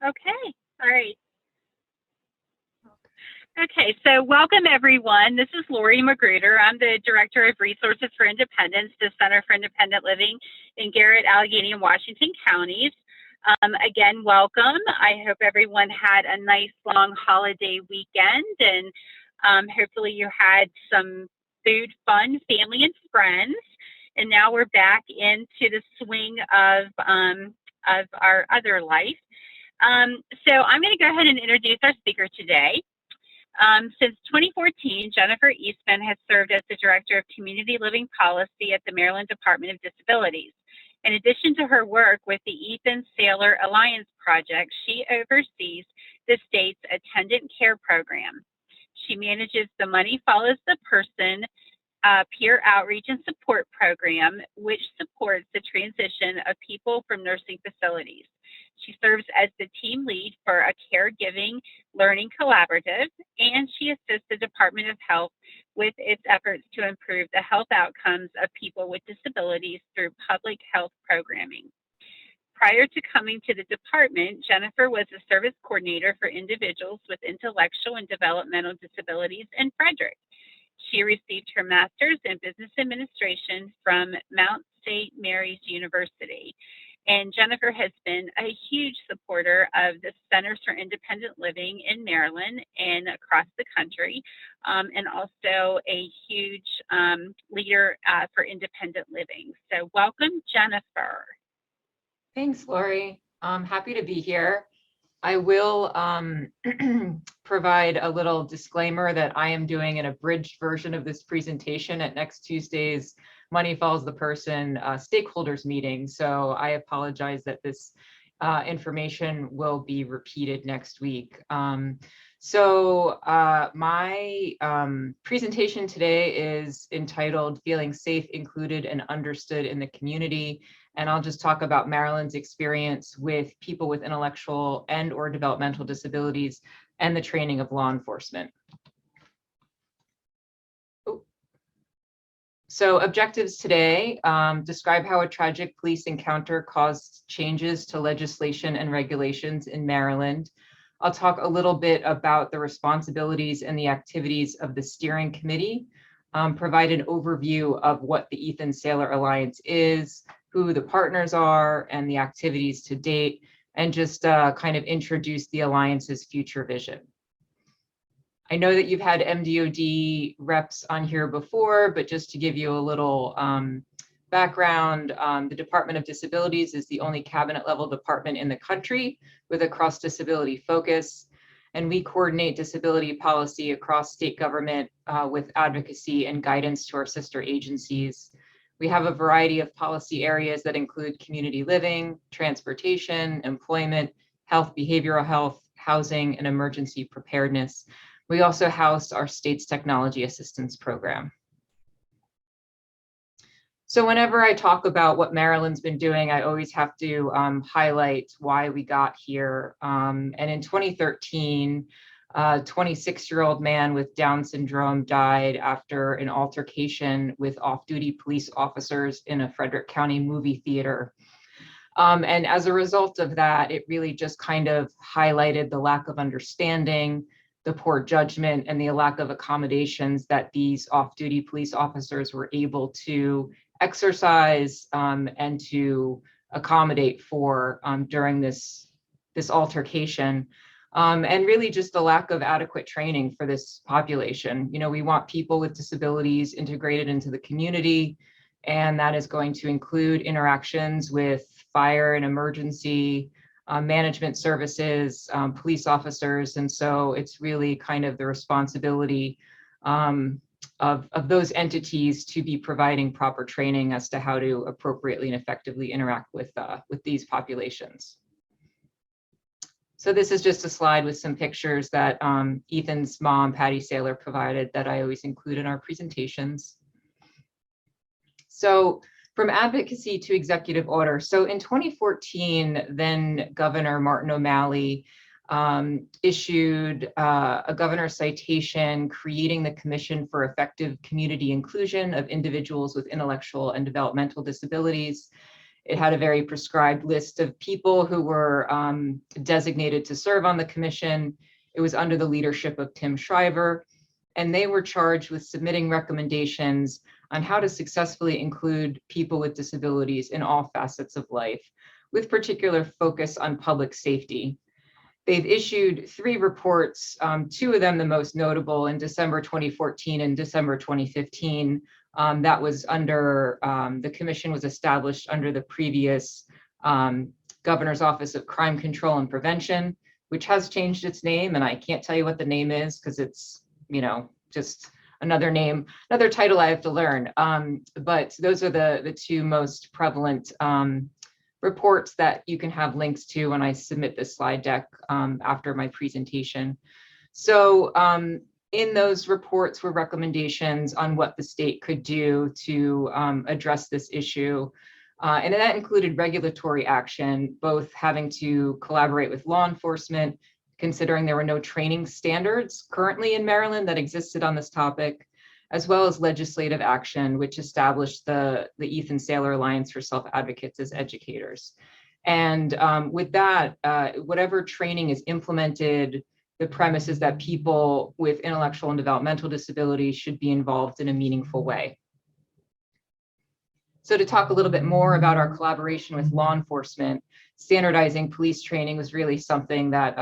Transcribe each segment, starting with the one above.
Okay, all right. Okay, so welcome everyone. This is Lori Magruder. I'm the Director of Resources for Independence, the Center for Independent Living in Garrett, Allegheny, and Washington counties. Again, welcome. I hope everyone had a nice long holiday weekend, and hopefully you had some food, fun, family, and friends. And now we're back into the swing of our other life. So I'm going to go ahead and introduce our speaker today. Since 2014, Jennifer Eastman has served as the Director of Community Living Policy at the Maryland Department of Disabilities. In addition to her work with the Ethan Saylor Alliance Project, she oversees the state's attendant care program. She manages the Money Follows the Person peer outreach and support program, which supports the transition of people from nursing facilities. She serves as the team lead for a caregiving learning collaborative, and she assists the Department of Health with its efforts to improve the health outcomes of people with disabilities through public health programming. Prior to coming to the department, Jennifer was a service coordinator for individuals with intellectual and developmental disabilities in Frederick. She received her master's in business administration from Mount St. Mary's University. And Jennifer has been a huge supporter of the Centers for Independent Living in Maryland and across the country, and also a huge leader for independent living. So welcome, Jennifer. Thanks, Lori. I'm happy to be here. I will provide a little disclaimer that I am doing an abridged version of this presentation at next Tuesday's Money Follows the Person stakeholders meeting. So I apologize that this information will be repeated next week. My presentation today is entitled Feeling Safe, Included, and Understood in the Community. And I'll just talk about Maryland's experience with people with intellectual and/or developmental disabilities and the training of law enforcement. So objectives today, describe how a tragic police encounter caused changes to legislation and regulations in Maryland. I'll talk a little bit about the responsibilities and the activities of the steering committee, provide an overview of what the Ethan Saylor Alliance is, who the partners are, and the activities to date, and just kind of introduce the Alliance's future vision. I know that you've had MDOD reps on here before, but just to give you a little background, the Department of Disabilities is the only cabinet level department in the country with a cross-disability focus, and we coordinate disability policy across state government with advocacy and guidance to our sister agencies. We have a variety of policy areas that include community living, transportation, employment, health, behavioral health, housing, and emergency preparedness. We also house our state's technology assistance program. So whenever I talk about what Maryland's been doing, I always have to highlight why we got here. And in 2013, a 26-year-old man with Down syndrome died after an altercation with off-duty police officers in a Frederick County movie theater. And as a result of that, it really just kind of highlighted the lack of understanding, the poor judgment, and the lack of accommodations that these off-duty police officers were able to exercise and to accommodate for during this altercation. And really just the lack of adequate training for this population. You know, we want people with disabilities integrated into the community, and that is going to include interactions with fire and emergency management services, police officers. And so it's really kind of the responsibility of those entities to be providing proper training as to how to appropriately and effectively interact with these populations. So this is just a slide with some pictures that Ethan's mom, Patty Saylor, provided that I always include in our presentations. So from advocacy to executive order. So in 2014, then Governor Martin O'Malley issued a governor's citation creating the Commission for Effective Community Inclusion of Individuals with Intellectual and Developmental Disabilities. It had a very prescribed list of people who were designated to serve on the commission. It was under the leadership of Tim Shriver, and they were charged with submitting recommendations on how to successfully include people with disabilities in all facets of life, with particular focus on public safety. They've issued 3 reports, 2 of them the most notable in December 2014 and December 2015. That was under, the commission was established under the previous Governor's Office of Crime Control and Prevention, which has changed its name, and I can't tell you what the name is because it's, you know, just another name, another title I have to learn. But those are the 2 most prevalent reports that you can have links to when I submit this slide deck after my presentation. So in those reports were recommendations on what the state could do to address this issue. And that included regulatory action, both having to collaborate with law enforcement, considering there were no training standards currently in Maryland that existed on this topic, as well as legislative action, which established the Ethan Saylor Alliance for Self-Advocates as educators. And with that, whatever training is implemented, the premise is that people with intellectual and developmental disabilities should be involved in a meaningful way. So to talk a little bit more about our collaboration with law enforcement, standardizing police training was really something that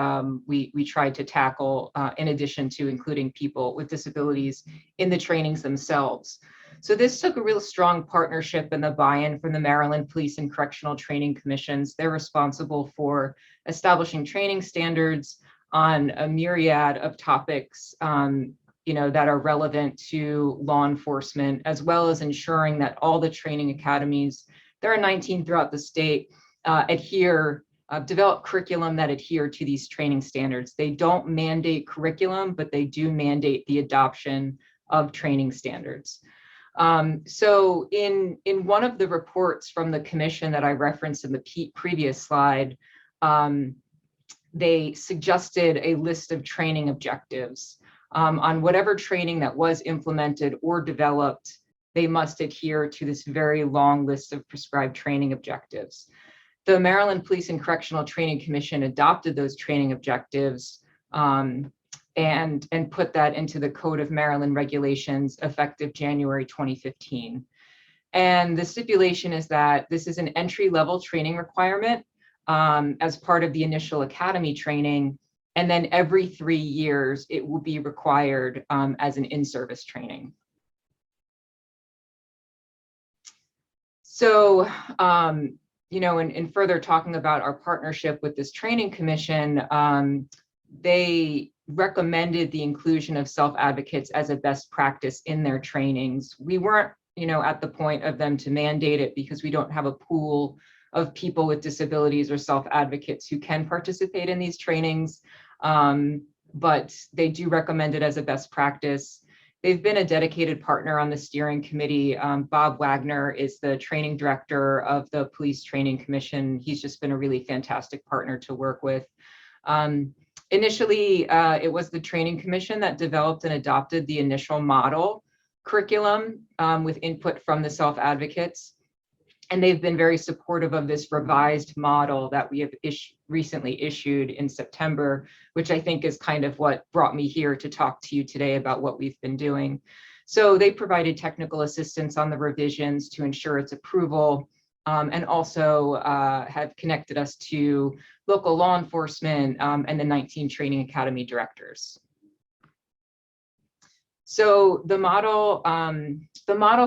we tried to tackle in addition to including people with disabilities in the trainings themselves. So this took a real strong partnership and the buy-in from the Maryland Police and Correctional Training Commissions. They're responsible for establishing training standards on a myriad of topics that are relevant to law enforcement, as well as ensuring that all the training academies, there are 19 throughout the state, develop curriculum that adhere to these training standards. They don't mandate curriculum, but they do mandate the adoption of training standards. So in one of the reports from the commission that I referenced in the previous slide, they suggested a list of training objectives. On whatever training that was implemented or developed, they must adhere to this very long list of prescribed training objectives. The Maryland Police and Correctional Training Commission adopted those training objectives and put that into the Code of Maryland Regulations effective January 2015. And the stipulation is that this is an entry-level training requirement as part of the initial academy training. And then every 3 years, it will be required as an in-service training. So, in further talking about our partnership with this training commission, they recommended the inclusion of self-advocates as a best practice in their trainings. We weren't, at the point of them to mandate it because we don't have a pool of people with disabilities or self-advocates who can participate in these trainings. But they do recommend it as a best practice. They've been a dedicated partner on the steering committee. Bob Wagner is the training director of the Police Training Commission. He's just been a really fantastic partner to work with. Initially, it was the Training Commission that developed and adopted the initial model curriculum with input from the self-advocates. And they've been very supportive of this revised model that we have recently issued in September, which I think is kind of what brought me here to talk to you today about what we've been doing. So they provided technical assistance on the revisions to ensure its approval, and also have connected us to local law enforcement and the 19 training academy directors. So the model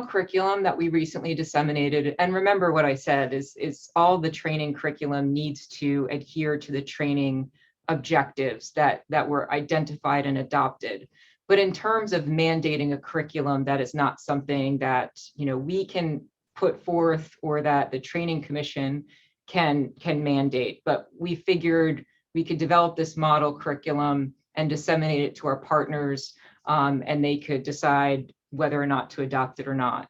curriculum that we recently disseminated, and remember what I said, is all the training curriculum needs to adhere to the training objectives that were identified and adopted. But in terms of mandating a curriculum, that is not something that we can put forth or that the training commission can mandate. But we figured we could develop this model curriculum and disseminate it to our partners, and they could decide whether or not to adopt it or not.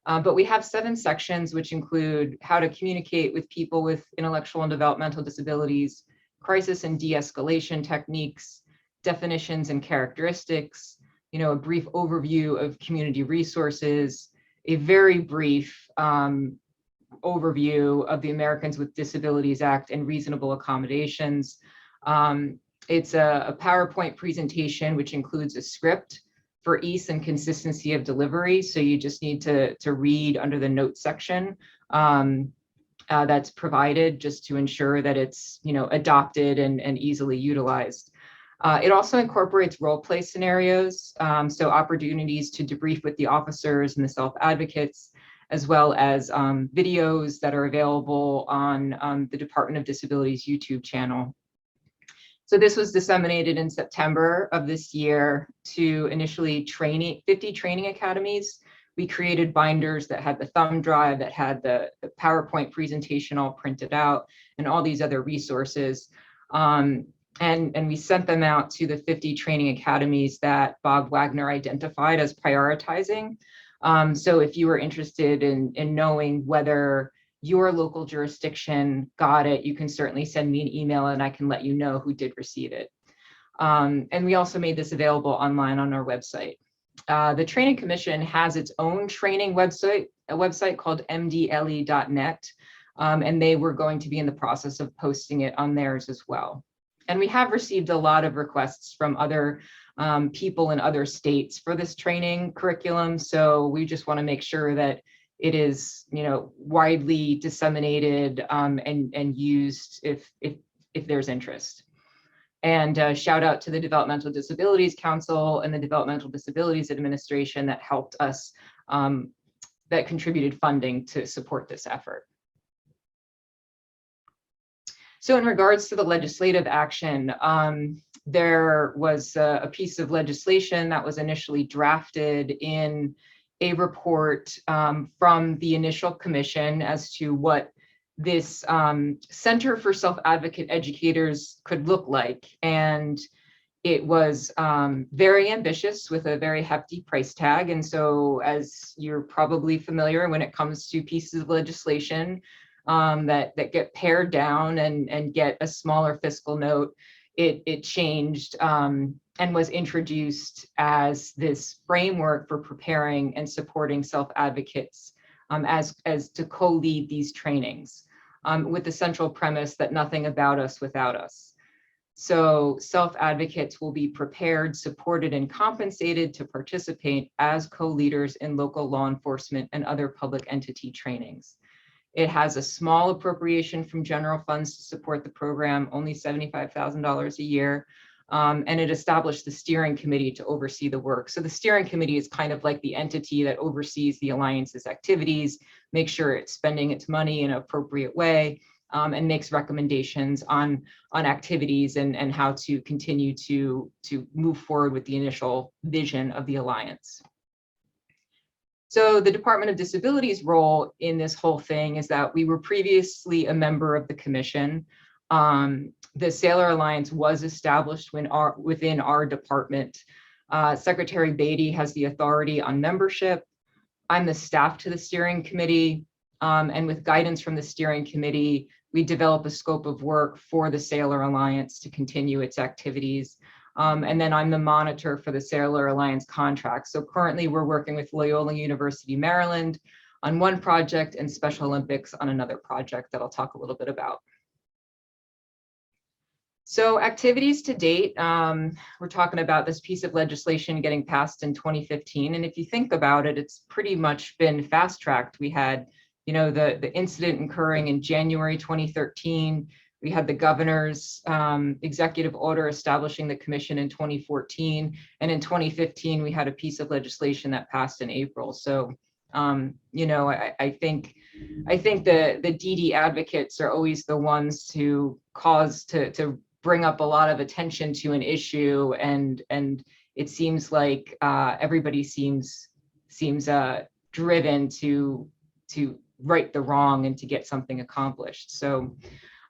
But we have 7 sections, which include how to communicate with people with intellectual and developmental disabilities, crisis and de-escalation techniques, definitions and characteristics, a brief overview of community resources, a very brief overview of the Americans with Disabilities Act and reasonable accommodations. It's a PowerPoint presentation, which includes a script for ease and consistency of delivery. So you just need to read under the notes section that's provided, just to ensure that it's adopted and easily utilized. It also incorporates role play scenarios, so opportunities to debrief with the officers and the self-advocates, as well as videos that are available on the Department of Disabilities YouTube channel. So this was disseminated in September of this year to initially 50 training academies. We created binders that had the thumb drive, that had the PowerPoint presentation all printed out, and all these other resources. And we sent them out to the 50 training academies that Bob Wagner identified as prioritizing. So if you were interested in knowing whether your local jurisdiction got it, you can certainly send me an email and I can let you know who did receive it. And we also made this available online on our website. The Training Commission has its own training website, a website called mdle.net, and they were going to be in the process of posting it on theirs as well. And we have received a lot of requests from other people in other states for this training curriculum. So we just want to make sure that it is, widely disseminated and used if there's interest. And shout out to the Developmental Disabilities Council and the Developmental Disabilities Administration that helped us, that contributed funding to support this effort. So in regards to the legislative action, there was a piece of legislation that was initially drafted in a report from the initial commission as to what this Center for Self-Advocate Educators could look like. And it was very ambitious with a very hefty price tag. And so, as you're probably familiar, when it comes to pieces of legislation that get pared down and get a smaller fiscal note, it changed and was introduced as this framework for preparing and supporting self-advocates as to co-lead these trainings, with the central premise that nothing about us without us. So self-advocates will be prepared, supported, and compensated to participate as co-leaders in local law enforcement and other public entity trainings. It has a small appropriation from general funds to support the program, only $75,000 a year. And it established the steering committee to oversee the work. So the steering committee is kind of like the entity that oversees the Alliance's activities, makes sure it's spending its money in an appropriate way, and makes recommendations on activities and how to continue to move forward with the initial vision of the Alliance. So the Department of Disabilities' role in this whole thing is that we were previously a member of the commission. The Saylor Alliance was established within our department. Secretary Beatty has the authority on membership. I'm the staff to the steering committee, and with guidance from the steering committee, we develop a scope of work for the Saylor Alliance to continue its activities. And then I'm the monitor for the Saylor Alliance contract. So currently we're working with Loyola University, Maryland on one project and Special Olympics on another project that I'll talk a little bit about. So activities to date, we're talking about this piece of legislation getting passed in 2015. And if you think about it, it's pretty much been fast tracked. We had, the incident occurring in January 2013. We had the governor's executive order establishing the commission in 2014. And in 2015, we had a piece of legislation that passed in April. So, I think the DD advocates are always the ones to bring up a lot of attention to an issue, and it seems like everybody seems driven to right the wrong and to get something accomplished. So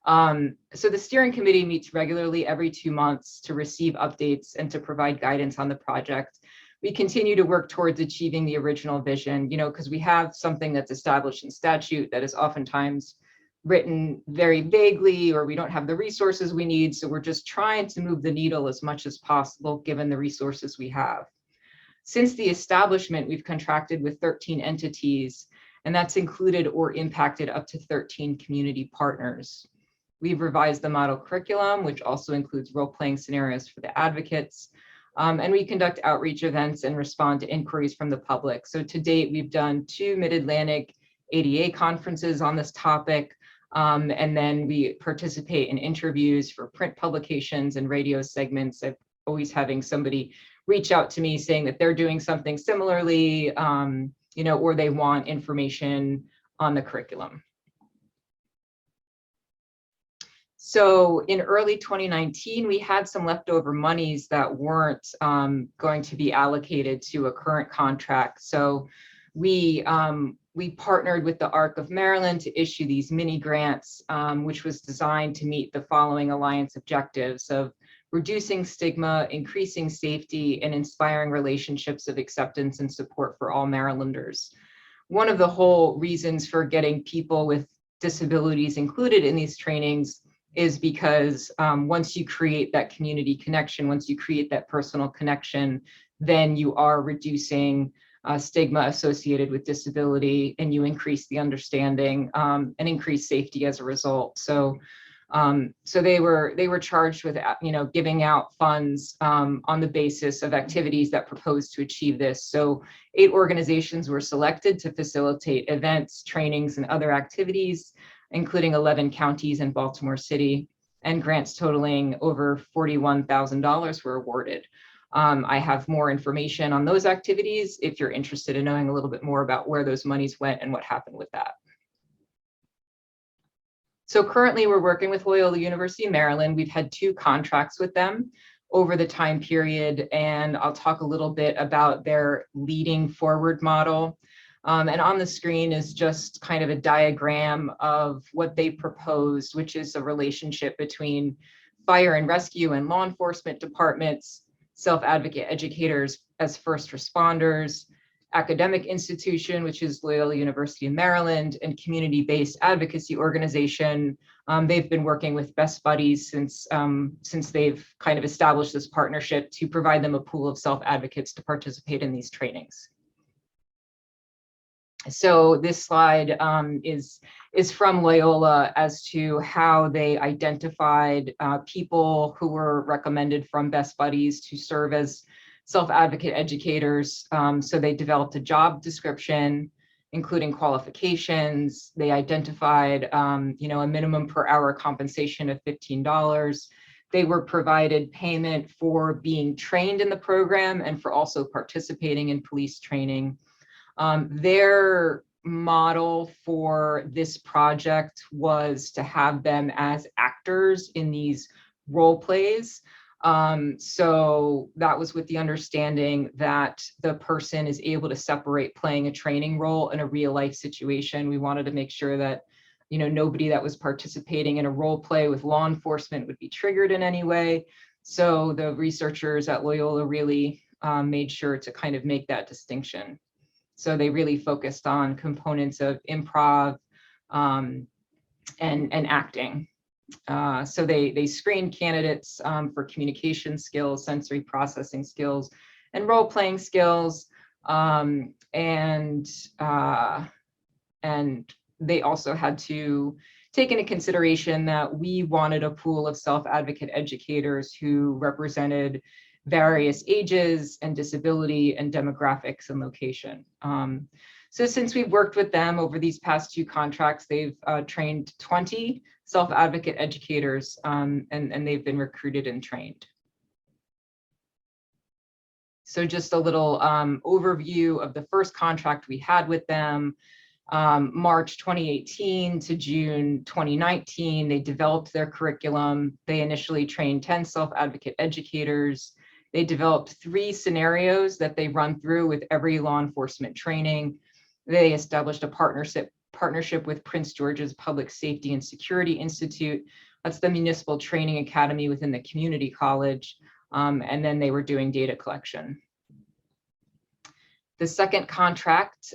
the steering committee meets regularly every 2 months to receive updates and to provide guidance on the project. We continue to work towards achieving the original vision, because we have something that's established in statute that is oftentimes written very vaguely, or we don't have the resources we need. So we're just trying to move the needle as much as possible, given the resources we have. Since the establishment, we've contracted with 13 entities, and that's included or impacted up to 13 community partners. We've revised the model curriculum, which also includes role-playing scenarios for the advocates. And we conduct outreach events and respond to inquiries from the public. So to date, we've done 2 Mid-Atlantic ADA conferences on this topic. And then we participate in interviews for print publications and radio segments. I'm always having somebody reach out to me saying that they're doing something similarly, or they want information on the curriculum. So in early 2019, we had some leftover monies that weren't going to be allocated to a current contract. So we partnered with the ARC of Maryland to issue these mini grants, which was designed to meet the following Alliance objectives of reducing stigma, increasing safety, and inspiring relationships of acceptance and support for all Marylanders. One of the whole reasons for getting people with disabilities included in these trainings is because once you create that community connection, once you create that personal connection, then you are reducing stigma associated with disability, and you increase the understanding and increase safety as a result. So they were charged with giving out funds on the basis of activities that proposed to achieve this. So 8 organizations were selected to facilitate events, trainings, and other activities, including 11 counties and Baltimore City, and grants totaling over $41,000 were awarded. I have more information on those activities if you're interested in knowing a little bit more about where those monies went and what happened with that. So currently we're working with Loyola University Maryland. We've had 2 contracts with them over the time period, and I'll talk a little bit about their leading forward model. And on the screen is just kind of a diagram of what they proposed, which is a relationship between fire and rescue and law enforcement departments, self-advocate educators as first responders, academic institution, which is Loyola University of Maryland, and community-based advocacy organization. They've been working with Best Buddies since they've kind of established this partnership to provide them a pool of self-advocates to participate in these trainings. So this slide is from Loyola as to how they identified people who were recommended from Best Buddies to serve as self-advocate educators. So they developed a job description, including qualifications. They identified a minimum per hour compensation of $15. They were provided payment for being trained in the program and for also participating in police training. Their model for this project was to have them as actors in these role plays. So that was with the understanding that the person is able to separate playing a training role in a real life situation. We wanted to make sure that, nobody that was participating in a role play with law enforcement would be triggered in any way. So the researchers at Loyola really made sure to kind of make that distinction. So they really focused on components of improv and acting. So they screened candidates for communication skills, sensory processing skills, and role-playing skills. And they also had to take into consideration that we wanted a pool of self-advocate educators who represented various ages and disability and demographics and location. So since we've worked with them over these past 2 contracts, they've trained 20 self-advocate educators, and they've been recruited and trained. So just a little overview of the first contract we had with them. March 2018 to June 2019, they developed their curriculum. They initially trained 10 self-advocate educators. They developed 3 scenarios that they run through with every law enforcement training. They established a partnership with Prince George's Public Safety and Security Institute. That's the municipal training academy within the community college. And then they were doing data collection. The second contract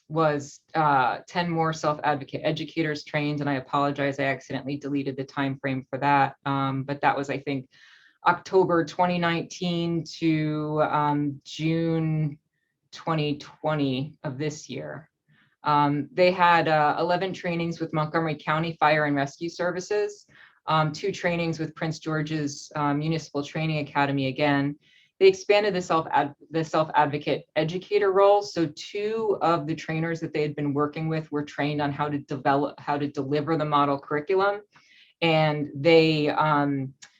was 10 more self-advocate educators trained, and I apologize, I accidentally deleted the time frame for that. But that was, I think, October 2019 to June 2020 of this year. They had 11 trainings with Montgomery County Fire and Rescue Services, 2 trainings with Prince George's Municipal Training Academy again. They expanded the self-advocate educator role. So 2 of the trainers that they had been working with were trained on how to deliver the model curriculum. And they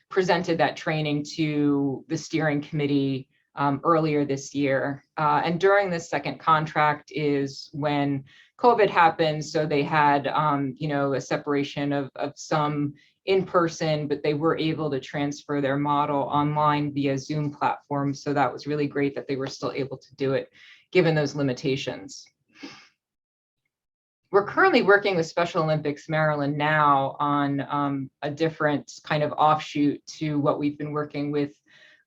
presented that training to the steering committee earlier this year. And during this second contract is when COVID happened. So they had, a separation of some in person, but they were able to transfer their model online via Zoom platform. So that was really great that they were still able to do it, given those limitations. We're currently working with Special Olympics Maryland now on a different kind of offshoot to what we've been working with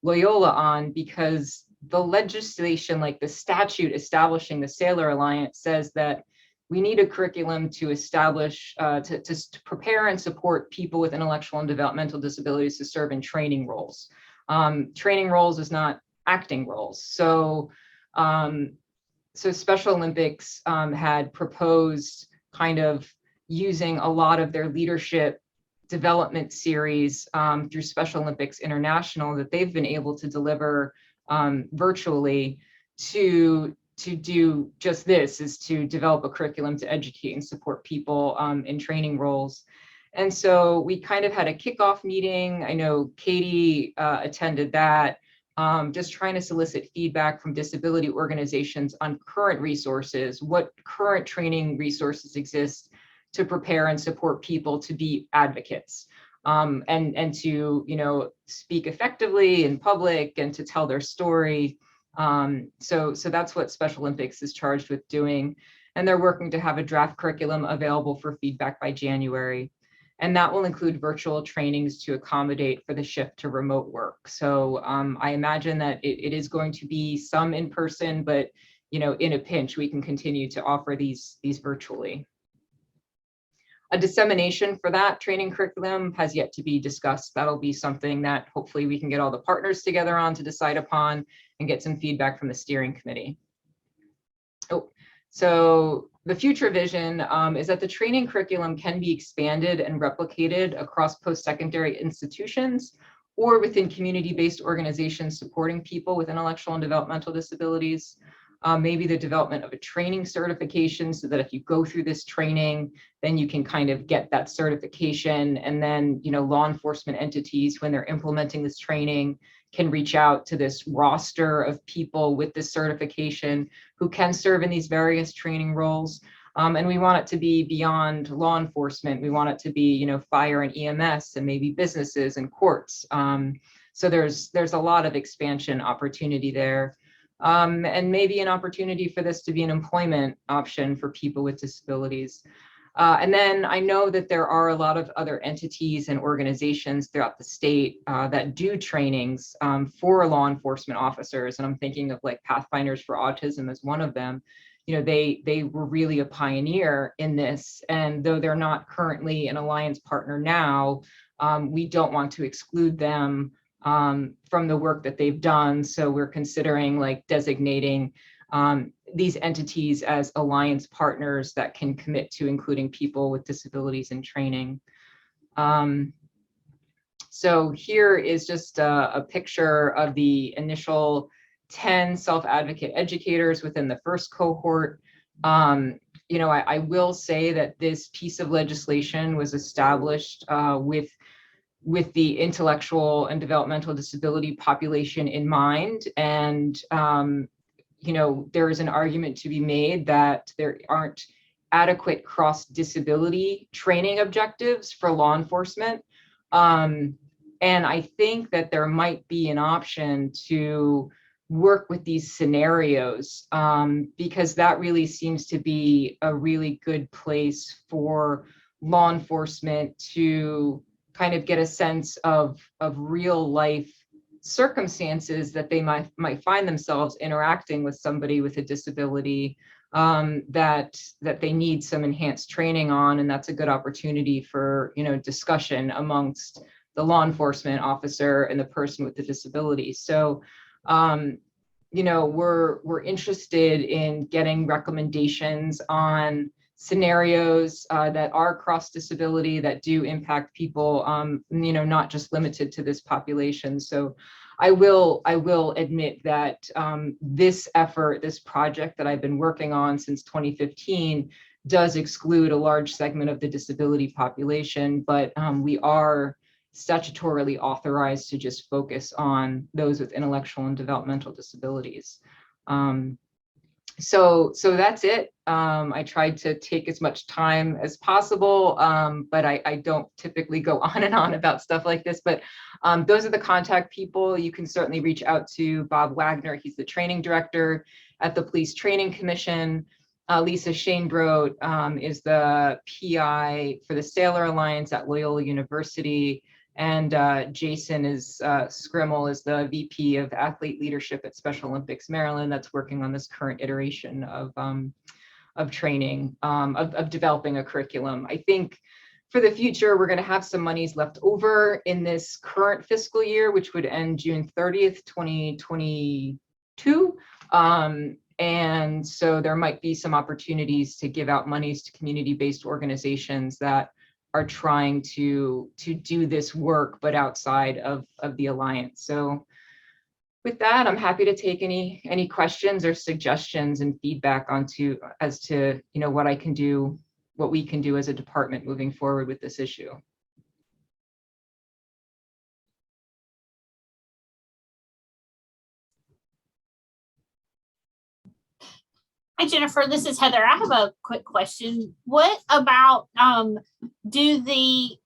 Loyola on, because the legislation, like the statute establishing the Saylor Alliance, says that we need a curriculum to establish, to prepare and support people with intellectual and developmental disabilities to serve in training roles. Training roles is not acting roles. So Special Olympics had proposed kind of using a lot of their leadership development series through Special Olympics International that they've been able to deliver virtually to do just this, is to develop a curriculum to educate and support people in training roles. And so we kind of had a kickoff meeting. I know Katie attended that, just trying to solicit feedback from disability organizations on current resources, what current training resources exist to prepare and support people to be advocates, and to speak effectively in public and to tell their story. So that's what Special Olympics is charged with doing. And they're working to have a draft curriculum available for feedback by January. And that will include virtual trainings to accommodate for the shift to remote work. So I imagine that it is going to be some in person, but in a pinch, we can continue to offer these virtually. A dissemination for that training curriculum has yet to be discussed. That'll be something that hopefully we can get all the partners together on to decide upon and get some feedback from the steering committee. So the future vision is that the training curriculum can be expanded and replicated across post-secondary institutions or within community-based organizations supporting people with intellectual and developmental disabilities. Maybe the development of a training certification so that if you go through this training, then you can kind of get that certification. And then, law enforcement entities, when they're implementing this training, can reach out to this roster of people with this certification who can serve in these various training roles. And we want it to be beyond law enforcement. We want it to be, fire and EMS and maybe businesses and courts. So there's a lot of expansion opportunity there. And maybe an opportunity for this to be an employment option for people with disabilities. And then I know that there are a lot of other entities and organizations throughout the state that do trainings for law enforcement officers. And I'm thinking of like Pathfinders for Autism as one of them. They were really a pioneer in this. And though they're not currently an alliance partner now, we don't want to exclude them from the work that they've done. So we're considering like designating these entities as alliance partners that can commit to including people with disabilities in training. So here is just a picture of the initial 10 self-advocate educators within the first cohort. I will say that this piece of legislation was established with the intellectual and developmental disability population in mind. And, there is an argument to be made that there aren't adequate cross-disability training objectives for law enforcement. And I think that there might be an option to work with these scenarios because that really seems to be a really good place for law enforcement to kind of get a sense of real life circumstances that they might find themselves interacting with somebody with a disability that they need some enhanced training on. And that's a good opportunity for, discussion amongst the law enforcement officer and the person with the disability. So we're interested in getting recommendations on scenarios that are cross disability that do impact people, not just limited to this population. So I will admit that this effort, this project that I've been working on since 2015 does exclude a large segment of the disability population, but we are statutorily authorized to just focus on those with intellectual and developmental disabilities. So that's it. I tried to take as much time as possible, but I don't typically go on and on about stuff like this. But those are the contact people. You can certainly reach out to Bob Wagner. He's the training director at the Police Training Commission. Lisa Shanebrot is the PI for the Saylor Alliance at Loyola University. And Jason Scrimmel is the VP of Athlete Leadership at Special Olympics Maryland, that's working on this current iteration of training, of developing a curriculum. I think for the future, we're going to have some monies left over in this current fiscal year, which would end June 30th, 2022. And so there might be some opportunities to give out monies to community-based organizations that are trying to do this work, but outside of the Alliance. So with that, I'm happy to take any questions or suggestions and feedback as to what I can do, what we can do as a department moving forward with this issue. Hi, Jennifer, this is Heather. I have a quick question. What about, do the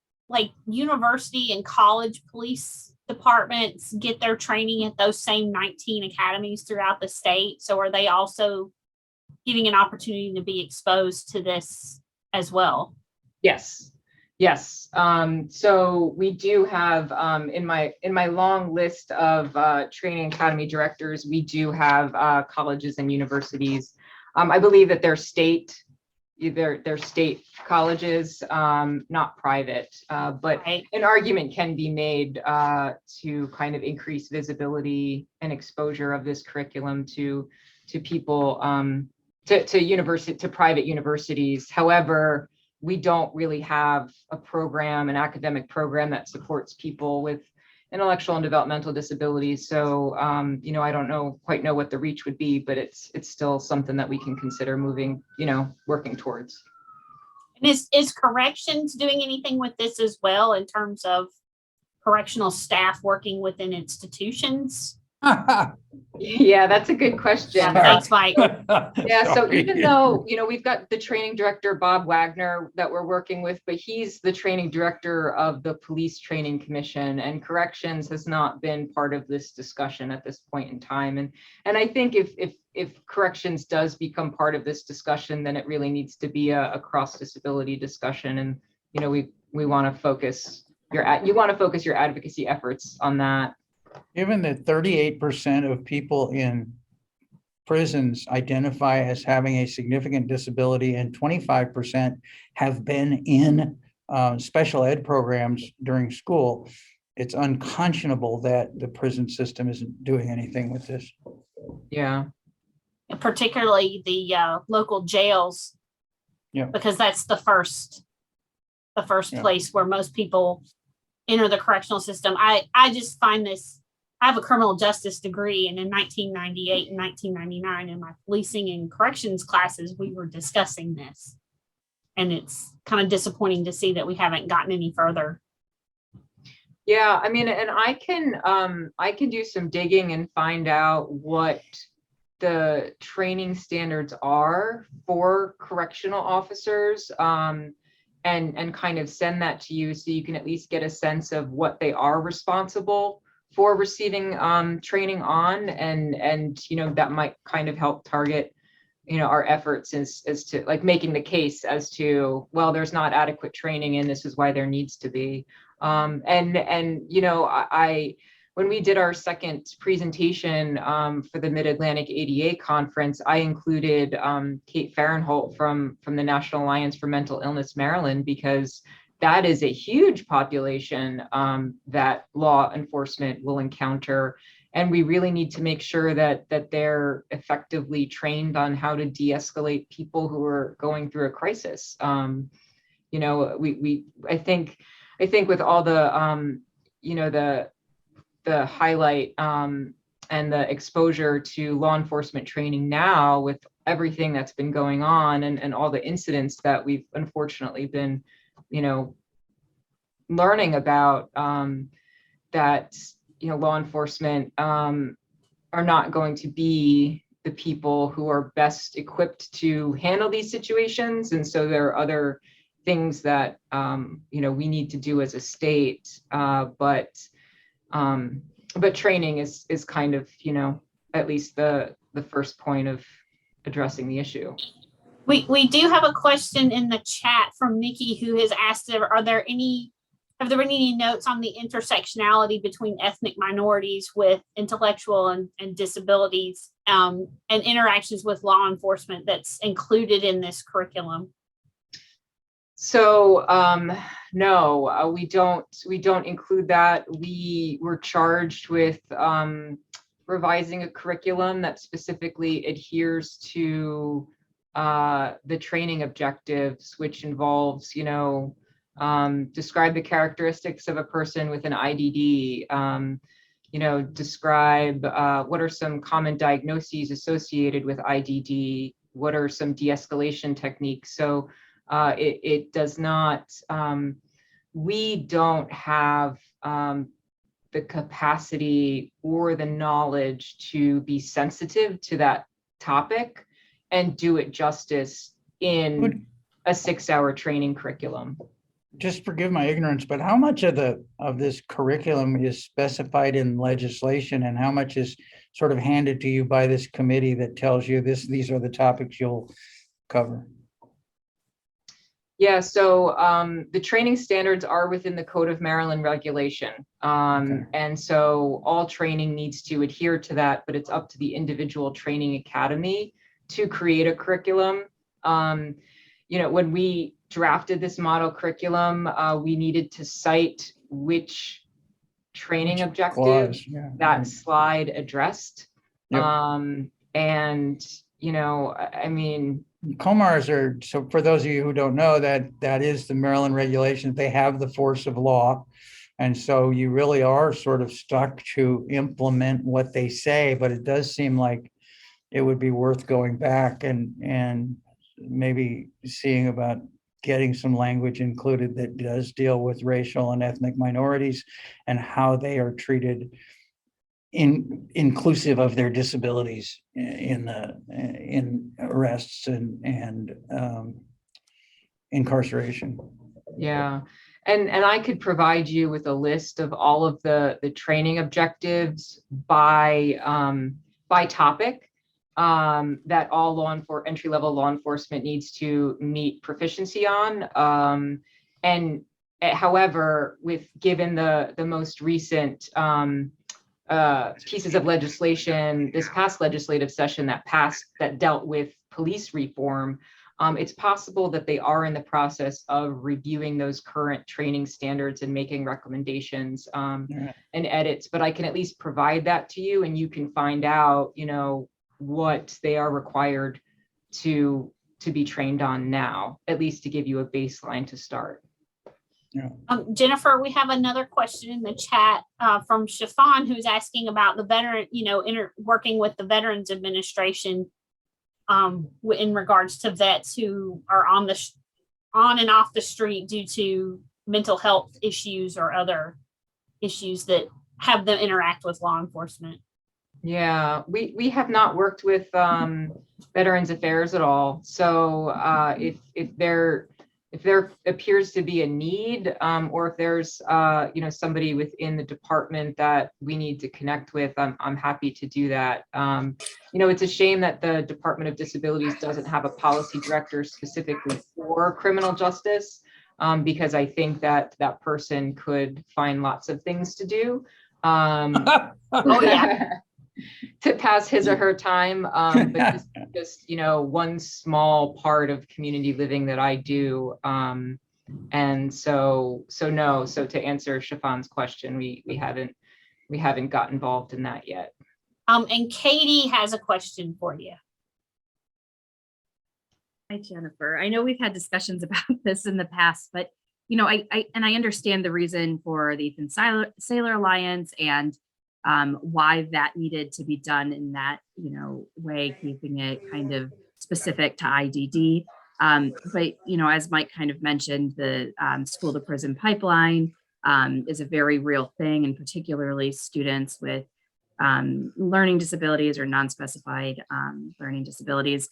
university and college police departments get their training at those same 19 academies throughout the state? So are they also getting an opportunity to be exposed to this as well? Yes. So we do have, in my long list of training academy directors, we do have colleges and universities. I believe that they're state colleges, not private, but an argument can be made to kind of increase visibility and exposure of this curriculum to people, to private universities. However, we don't really have an academic program that supports people with intellectual and developmental disabilities. So, I don't quite know what the reach would be, but it's still something that we can consider working towards. And is corrections doing anything with this as well in terms of correctional staff working within institutions? Yeah, that's a good question. Thanks, Mike. Yeah, so even though, we've got the training director, Bob Wagner, that we're working with, but he's the training director of the Police Training Commission, and corrections has not been part of this discussion at this point in time. And I think if corrections does become part of this discussion, then it really needs to be a cross-disability discussion. And, we want to focus your advocacy efforts on that. Given that 38% of people in prisons identify as having a significant disability and 25% have been in special ed programs during school, it's unconscionable that the prison system isn't doing anything with this. Yeah. And particularly the local jails, because that's the first place where most people enter the correctional system. I just find this. I have a criminal justice degree, and in 1998 and 1999 in my policing and corrections classes, we were discussing this. And it's kind of disappointing to see that we haven't gotten any further. Yeah, I mean, and I can do some digging and find out what the training standards are for correctional officers, and kind of send that to you so you can at least get a sense of what they are responsible for receiving training on, and that might kind of help target our efforts as to making the case as to, well, there's not adequate training and this is why there needs to be. When we did our second presentation for the Mid-Atlantic ADA conference, I included Kate Fahrenholt from the National Alliance for Mental Illness Maryland, because that is a huge population that law enforcement will encounter. and we really need to make sure that they're effectively trained on how to de-escalate people who are going through a crisis. You know, I think with all the you know, the highlight and the exposure to law enforcement training now, with everything that's been going on and all the incidents that we've unfortunately been, you know, learning about, that, you know, law enforcement are not going to be the people who are best equipped to handle these situations. And so there are other things that, you know, we need to do as a state, but training is kind of, you know, at least the first point of addressing the issue. We do have a question in the chat from Nikki, who has asked, have there been any notes on the intersectionality between ethnic minorities with intellectual and disabilities, and interactions with law enforcement that's included in this curriculum? So no, we don't include that. We were charged with revising a curriculum that specifically adheres to the training objectives, which involves, you know, describe the characteristics of a person with an IDD, you know, describe what are some common diagnoses associated with IDD, what are some de-escalation techniques. So it does not, we don't have the capacity or the knowledge to be sensitive to that topic and do it justice in a 6-hour training curriculum. Just forgive my ignorance, but how much of this curriculum is specified in legislation, and how much is sort of handed to you by this committee that tells you these are the topics you'll cover? Yeah, so the training standards are within the Code of Maryland regulation. Okay. And so all training needs to adhere to that, but it's up to the individual training academy to create a curriculum. You know, when we drafted this model curriculum, we needed to cite which training objective that slide addressed. Yep. And, you know, I mean, COMARs are, so for those of you who don't know, that is the Maryland regulation. They have the force of law. And so you really are sort of stuck to implement what they say, but it does seem like it would be worth going back and maybe seeing about getting some language included that does deal with racial and ethnic minorities and how they are treated inclusive of their disabilities in arrests and incarceration. Yeah, and I could provide you with a list of all of the training objectives by topic that all entry-level law enforcement needs to meet proficiency on. And however, given the most recent pieces of legislation this past legislative session that dealt with police reform, it's possible that they are in the process of reviewing those current training standards and making recommendations and edits. But I can at least provide that to you, and you can find out, you know, what they are required to be trained on now, at least to give you a baseline to start. Yeah. Jennifer, we have another question in the chat from Chiffon, who's asking about the veteran, you know, working with the Veterans Administration in regards to vets who are on and off the street due to mental health issues or other issues that have them interact with law enforcement. Yeah, we have not worked with Veterans Affairs at all. So if there appears to be a need, or if there's you know, somebody within the department that we need to connect with, I'm happy to do that. You know, it's a shame that the Department of Disabilities doesn't have a policy director specifically for criminal justice, because I think that person could find lots of things to do. Oh yeah. To pass his or her time, but just you know, one small part of community living that I do, and so to answer Chiffon's question, we haven't we haven't got involved in that yet. And Katie has a question for you. Hi, Jennifer. I know we've had discussions about this in the past, but you know, I understand the reason for the Ethan Saylor Alliance and why that needed to be done in that, you know, way, keeping it kind of specific to IDD. But, you know, as Mike kind of mentioned, the school to prison pipeline is a very real thing, and particularly students with learning disabilities or non-specified learning disabilities.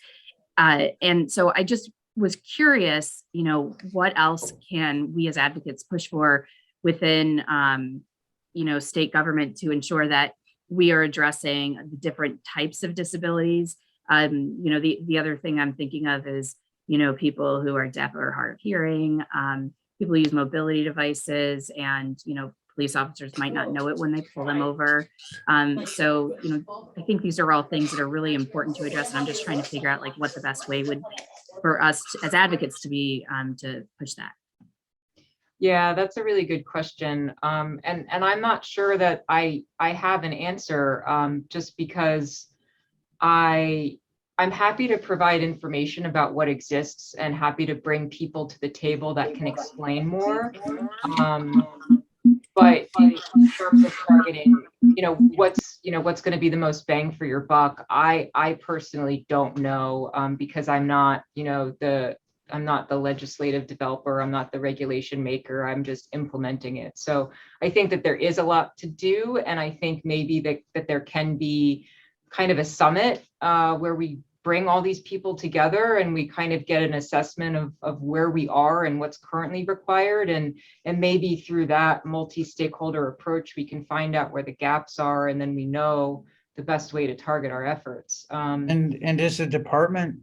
And so I just was curious, you know, what else can we as advocates push for within, you know, state government to ensure that we are addressing the different types of disabilities. You know, the other thing I'm thinking of is, you know, people who are deaf or hard of hearing, people who use mobility devices, and, you know, police officers might not know it when they pull them over. So, you know, I think these are all things that are really important to address. And I'm just trying to figure out like what the best way would for us as advocates to be to push that. Yeah, that's a really good question. And I'm not sure that I have an answer, just because I'm happy to provide information about what exists and happy to bring people to the table that can explain more. But in terms of targeting, you know, what's going to be the most bang for your buck, I personally don't know, because I'm not, you know, I'm not the legislative developer, I'm not the regulation maker, I'm just implementing it. So I think that there is a lot to do, and I think maybe that there can be kind of a summit where we bring all these people together and we kind of get an assessment of where we are and what's currently required, and maybe through that multi-stakeholder approach we can find out where the gaps are, and then we know the best way to target our efforts. And is the department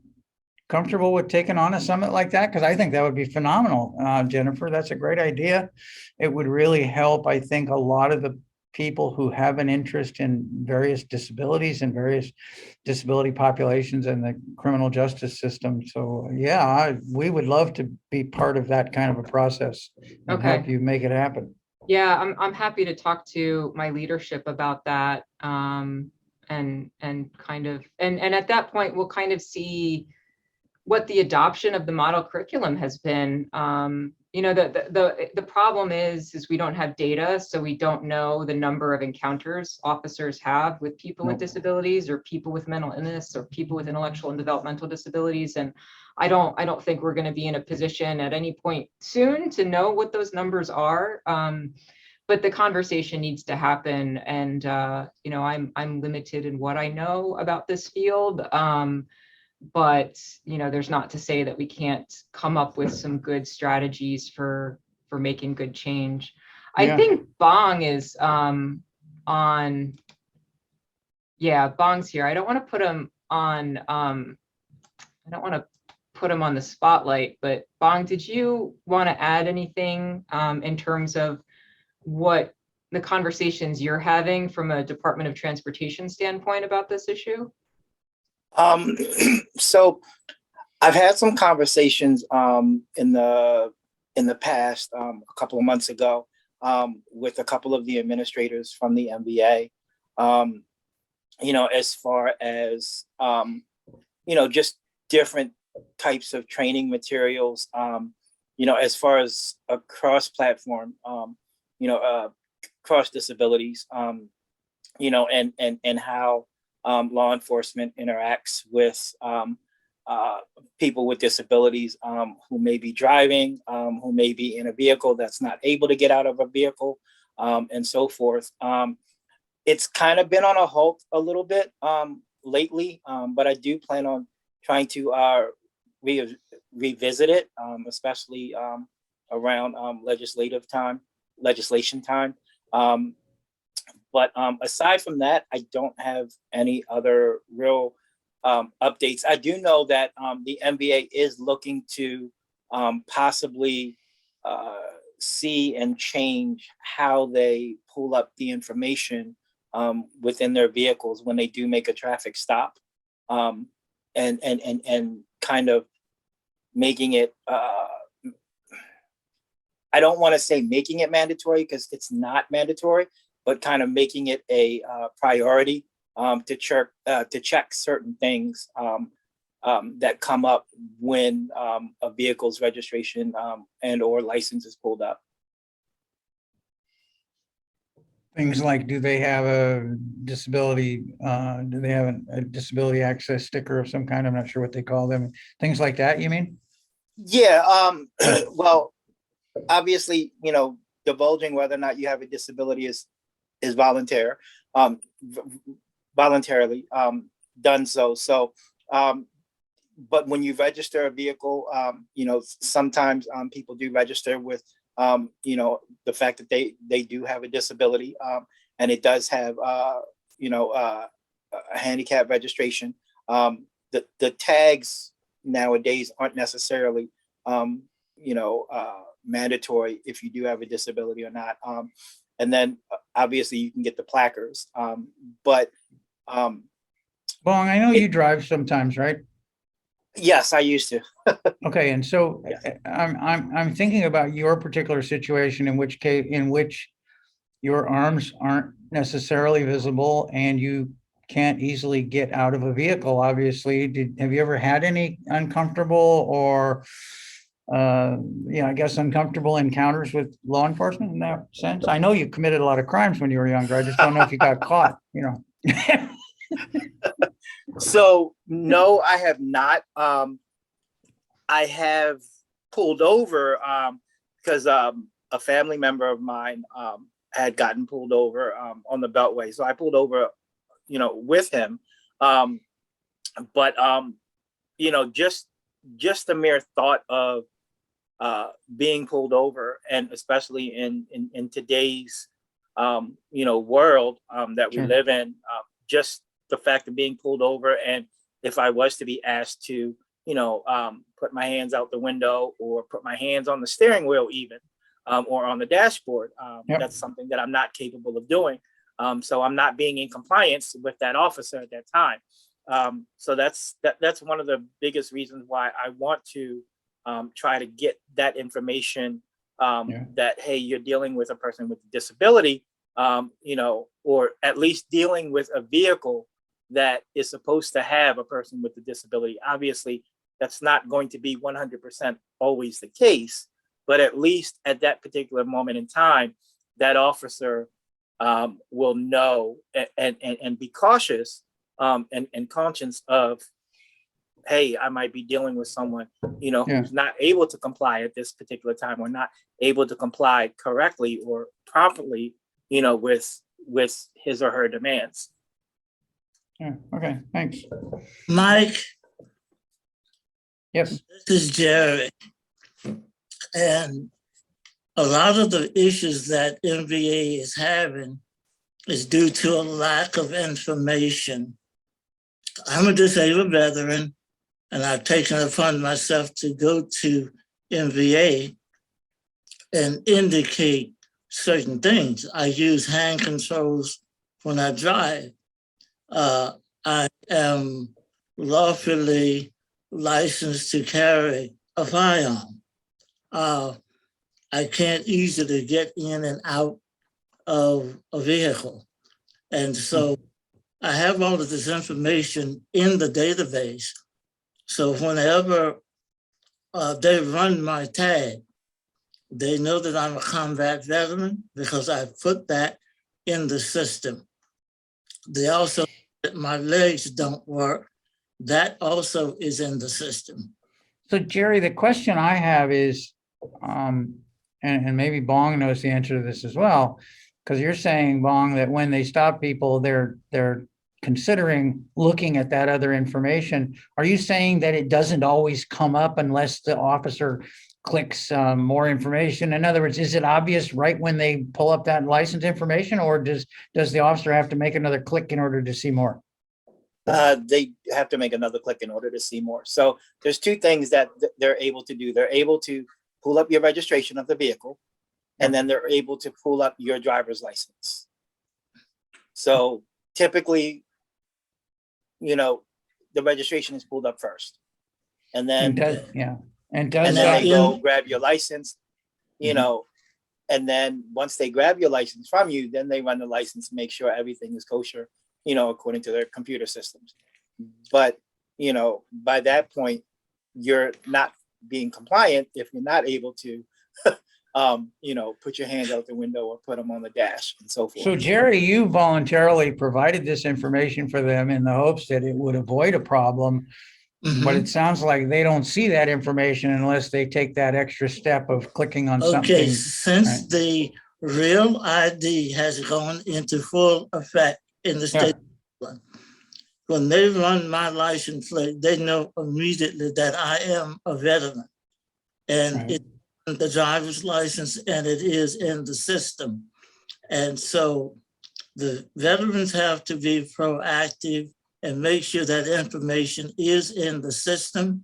comfortable with taking on a summit like that? Because I think that would be phenomenal, Jennifer. That's a great idea. It would really help, I think, a lot of the people who have an interest in various disabilities and various disability populations and the criminal justice system. So yeah, we would love to be part of that kind of a process and help you make it happen. Yeah, I'm happy to talk to my leadership about that, and kind of, and at that point we'll kind of see what the adoption of the model curriculum has been. You know, the problem is we don't have data, so we don't know the number of encounters officers have with people with disabilities, or people with mental illness, or people with intellectual and developmental disabilities. And I don't think we're going to be in a position at any point soon to know what those numbers are. But the conversation needs to happen, and you know, I'm limited in what I know about this field. But you know, there's not to say that we can't come up with some good strategies for making good change. I think Bong is on. Yeah, Bong's here. I don't want to put him on. I don't want to put him on the spotlight, but Bong, did you want to add anything in terms of what the conversations you're having from a Department of Transportation standpoint about this issue? So I've had some conversations in the past, a couple of months ago, with a couple of the administrators from the MBA, you know, as far as you know, just different types of training materials, you know, as far as across platform, you know, cross disabilities, you know, and how law enforcement interacts with people with disabilities who may be driving, who may be in a vehicle that's not able to get out of a vehicle, and so forth. It's kind of been on a halt a little bit lately, but I do plan on trying to revisit it, especially around legislation time. But aside from that, I don't have any other real updates. I do know that the NBA is looking to possibly see and change how they pull up the information within their vehicles when they do make a traffic stop, and kind of making it. I don't want to say making it mandatory, because it's not mandatory, but kind of making it a priority to check certain things that come up when a vehicle's registration and or license is pulled up. Things like, do they have a disability, do they have a disability access sticker of some kind? I'm not sure what they call them. Things like that, you mean? Yeah, well, obviously, divulging whether or not you have a disability is voluntarily done so. So, but when you register a vehicle, sometimes people do register with, the fact that they do have a disability, and it does have, a handicap registration. The tags nowadays aren't necessarily, mandatory if you do have a disability or not. And then obviously you can get the placards. But Bong, I know you drive sometimes, right? yes, I used to. Okay, and so Yes. I'm thinking about your particular situation in which your arms aren't necessarily visible and you can't easily get out of a vehicle, obviously. Have you ever had any uncomfortable or I guess uncomfortable encounters with law enforcement in that sense? I know you committed a lot of crimes when you were younger. I just don't know if you got caught, So no, I have not. I have pulled over because a family member of mine had gotten pulled over on the Beltway. So I pulled over, with him. But just the mere thought of being pulled over, and especially in today's world that we Sure. live in, just the fact of being pulled over, and if I was to be asked to put my hands out the window or put my hands on the steering wheel even, or on the dashboard, Yep. that's something that I'm not capable of doing. So I'm not being in compliance with that officer at that time. So that's one of the biggest reasons why I want to try to get that information, that, hey, you're dealing with a person with a disability, or at least dealing with a vehicle that is supposed to have a person with a disability. Obviously, that's not going to be 100% always the case, but at least at that particular moment in time, that officer will know and be cautious and conscious of, hey, I might be dealing with someone, who's not able to comply at this particular time, or not able to comply correctly or properly, with his or her demands. Yeah, okay, thanks. Mike, Yes. this is Jerry. And a lot of the issues that MVA is having is due to a lack of information. I'm a disabled veteran, and I've taken it upon myself to go to MVA and indicate certain things. I use hand controls when I drive. I am lawfully licensed to carry a firearm. I can't easily get in and out of a vehicle. And so I have all of this information in the database. So whenever they run my tag, they know that I'm a combat veteran because I put that in the system. They also, that my legs don't work, that also is in the system. So Jerry, the question I have is, and maybe Bong knows the answer to this as well, because you're saying, Bong, that when they stop people, they're considering looking at that other information. Are you saying that it doesn't always come up unless the officer clicks more information? In other words, is it obvious right when they pull up that license information, or does the officer have to make another click in order to see more? They have to make another click in order to see more. So there's two things that they're able to do. They're able to pull up your registration of the vehicle, and then they're able to pull up your driver's license. So typically, the registration is pulled up first, and then And does and then that, they go grab your license, And then once they grab your license from you, then they run the license to make sure everything is kosher, according to their computer systems. But, by that point, you're not being compliant if you're not able to, put your hand out the window or put them on the dash and so forth. So Jerry, you voluntarily provided this information for them in the hopes that it would avoid a problem. But it sounds like they don't see that information unless they take that extra step of clicking on something. Okay, since the Real ID has gone into full effect in the state, when they run my license plate, they know immediately that I am a veteran. And it's in the driver's license and it is in the system. And so the veterans have to be proactive and make sure that information is in the system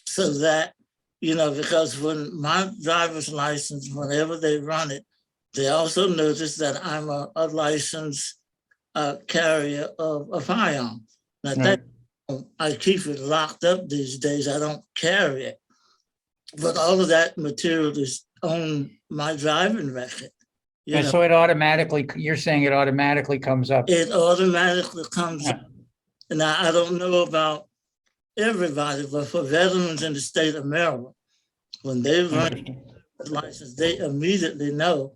so that, because when my driver's license, whenever they run it, they also notice that I'm a licensed carrier of a firearm. Now, I keep it locked up these days. I don't carry it. But all of that material is on my driving record. And so it automatically, you're saying it automatically comes up. It automatically comes up. Now, I don't know about everybody, but for veterans in the state of Maryland, when they run the license, they immediately know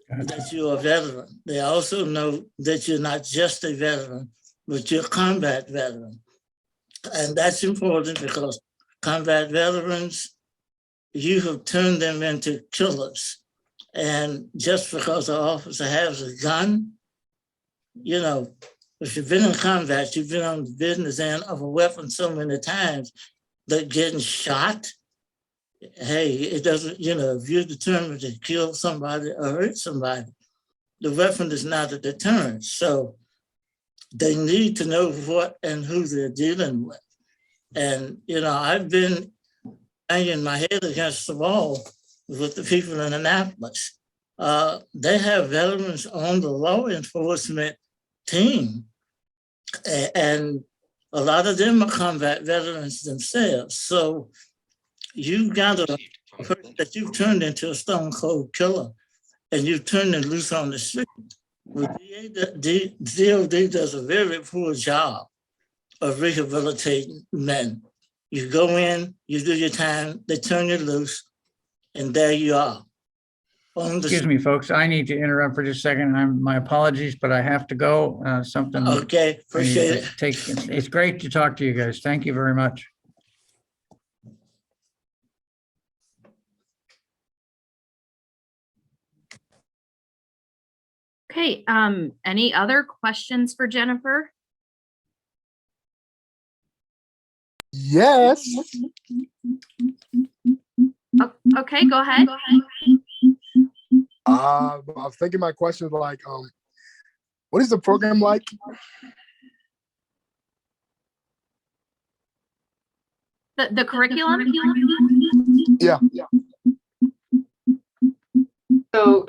that you're a veteran. They also know that you're not just a veteran, but you're a combat veteran. And that's important because combat veterans, you have turned them into killers. And just because an officer has a gun, if you've been in combat, you've been on the business end of a weapon so many times that getting shot, hey, it doesn't, if you're determined to kill somebody or hurt somebody, the weapon is not a deterrent. So they need to know what and who they're dealing with. And, I've been banging my head against the wall with the people in Annapolis. They have veterans on the law enforcement team. And a lot of them are combat veterans themselves. So you've got a person that you've turned into a stone cold killer and you've turned them loose on the street. DOD does a very poor job of rehabilitating men. You go in, you do your time, they turn you loose, and there you are. Excuse me, folks. I need to interrupt for just a second. My apologies, but I have to go. Something. Okay, appreciate it. It's great to talk to you guys. Thank you very much. Okay. Any other questions for Jennifer? Yes. Okay, go ahead. I was thinking my question is like, what is the program like? The curriculum? Yeah. So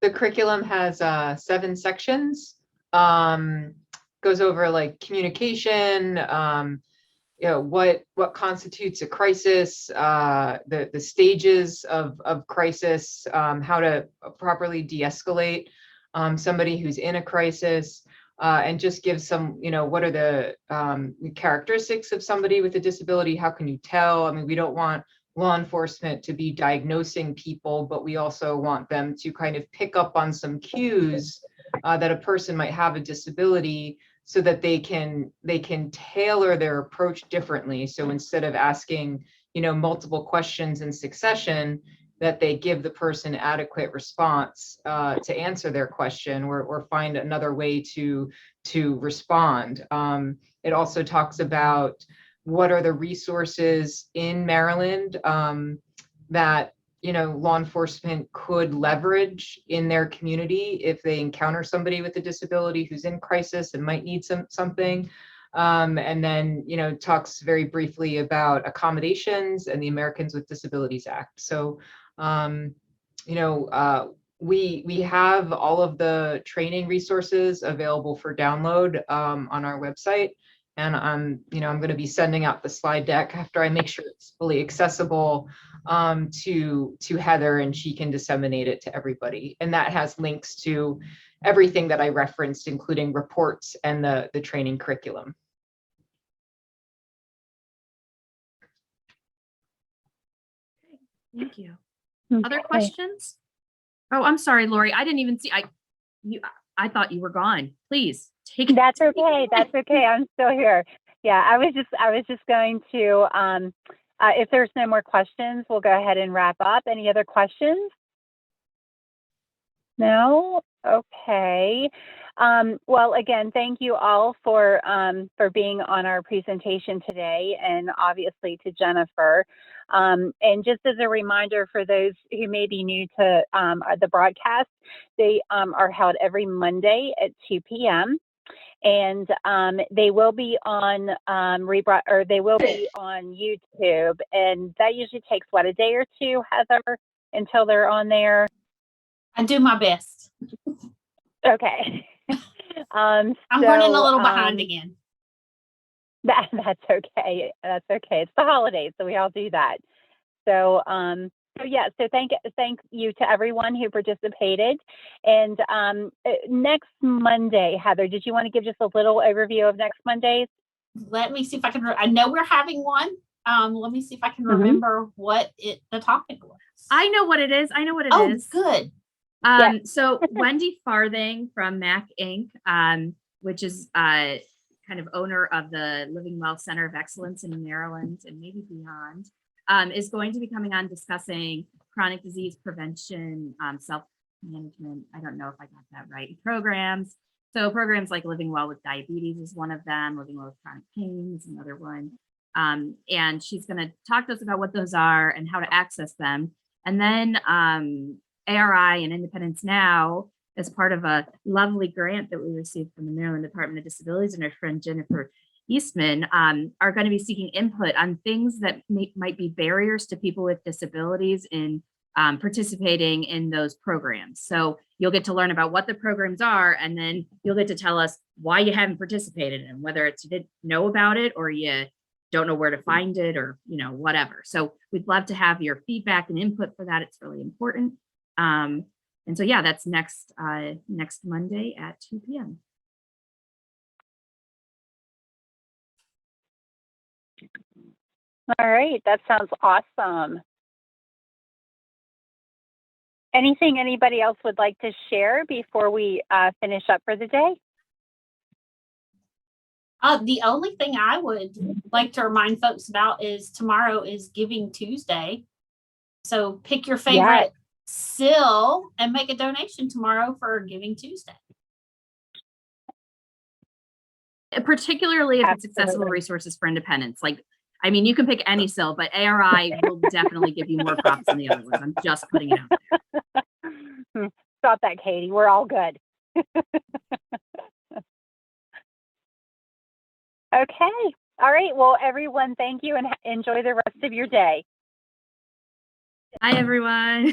the curriculum has 7 sections. Goes over like communication, what constitutes a crisis, the stages of crisis, how to properly de-escalate somebody who's in a crisis, and just give some, what are the characteristics of somebody with a disability? How can you tell? I mean, we don't want law enforcement to be diagnosing people, but we also want them to kind of pick up on some cues that a person might have a disability, so that they can tailor their approach differently. So instead of asking, multiple questions in succession, that they give the person adequate response to answer their question or find another way to respond. It also talks about what are the resources in Maryland that law enforcement could leverage in their community if they encounter somebody with a disability who's in crisis and might need something. And then, talks very briefly about accommodations and the Americans with Disabilities Act. So, we have all of the training resources available for download on our website. And I'm going to be sending out the slide deck after I make sure it's fully accessible to Heather, and she can disseminate it to everybody. And that has links to everything that I referenced, including reports and the training curriculum. Thank you. Other questions? Oh, I'm sorry, Lori. I didn't even see. I thought you were gone. Please take it. That's okay. That's okay. I'm still here. Yeah, I was just going to, if there's no more questions, we'll go ahead and wrap up. Any other questions? No? Okay. Well, again, thank you all for being on our presentation today, and obviously to Jennifer. And just as a reminder for those who may be new to the broadcast, they are held every Monday at 2 p.m. And they will be on they will be on YouTube, and that usually takes what, a day or two, Heather, until they're on there. I do my best. Okay. I'm running a little behind again. That's okay. That's okay. It's the holidays, so we all do that. So yeah, so thank you to everyone who participated. And next Monday, Heather, did you want to give just a little overview of next Mondays? Let me see if I can. I know we're having one. Let me see if I can remember what the topic was. I know what it is. Oh, good. So Wendy Farthing from MAC Inc., which is kind of owner of the Living Well Center of Excellence in Maryland and maybe beyond, is going to be coming on discussing chronic disease prevention, self-management. I don't know if I got that right. Programs. So programs like Living Well with Diabetes is one of them. Living Well with Chronic Pain is another one. And she's going to talk to us about what those are and how to access them. And then ARI and Independence Now, as part of a lovely grant that we received from the Maryland Department of Disabilities and our friend Jennifer Eastman, are going to be seeking input on things that might be barriers to people with disabilities in participating in those programs. So you'll get to learn about what the programs are, and then you'll get to tell us why you haven't participated in them, whether it's you didn't know about it or you don't know where to find it, or whatever. So we'd love to have your feedback and input for that. It's really important. And so, yeah, that's next Monday at 2 p.m. All right, that sounds awesome. Anything anybody else would like to share before we finish up for the day? The only thing I would like to remind folks about is tomorrow is Giving Tuesday. So pick your favorite SIL and make a donation tomorrow for Giving Tuesday. Particularly if it's accessible resources for independence. I mean, you can pick any SIL, but ARI will definitely give you more props than the other ones. I'm just putting it out there. Stop that, Katie. We're all good. Okay. All right. Well, everyone, thank you and enjoy the rest of your day. Hi, everyone.